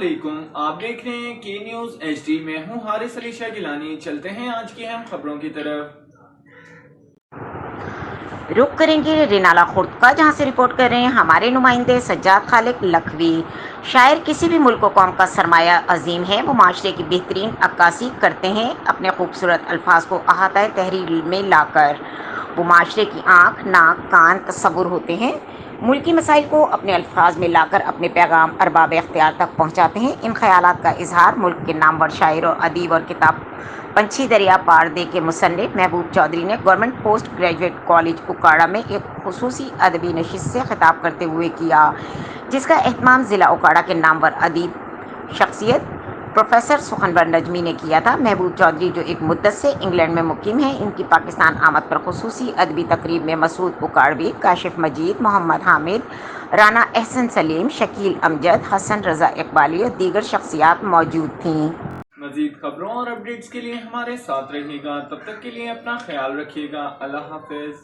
अस्सलामुअलैकुम, आप देख रहे हैं के न्यूज़ HD। में हूं हारिस अली शाह गिलानी। चलते हैं आज की अहम खबरों की तरफ। रुख करेंगे रेनाला खुर्द का, जहां से रिपोर्ट कर रहे हैं हमारे नुमाइंदे सज्जाद खालिक लखवी। शायर किसी भी मुल्क कौम का सरमाया अजीम है, वो माशरे की बेहतरीन अक्कासी करते हैं अपने खूबसूरत अल्फाज को अहाता तहरीर में लाकर। वो माशरे की आँख, नाक, कान, तस्वुर होते हैं। मुल्की मसाइल को अपने अल्फाज में लाकर अपने पैगाम अरबाब इख्तियार तक पहुँचाते हैं। इन ख्यालात का इजहार मुल्क के नामवर शायर और अदीब और किताब पंछी दरिया पार दे के मुसन्निफ महबूब चौधरी ने गवर्नमेंट पोस्ट ग्रेजुएट कॉलेज उकाड़ा में एक खुसूसी अदबी नशिस्त से खिताब करते हुए किया, जिसका एहतमाम ज़िला उकाड़ा के नामवर अदीब शख्सियत प्रोफेसर सुखनवर नजमी ने किया था। महबूब चौधरी, जो एक मुद्दत से इंग्लैंड में मुकीम हैं, इनकी पाकिस्तान आमद पर खुसूसी अदबी तकरीब में मसूद उकाड़वी, काशिफ मजीद, मोहम्मद हामिद, राना एहसन सलीम, शकील अमजद, हसन रज़ा इकबाली और दीगर शख्सियात मौजूद थीं। मजीद खबरों और अपडेट्स के लिए हमारे साथ रहिएगा। तब तक के लिए अपना ख्याल रखिएगा। अल्लाह हाफिज।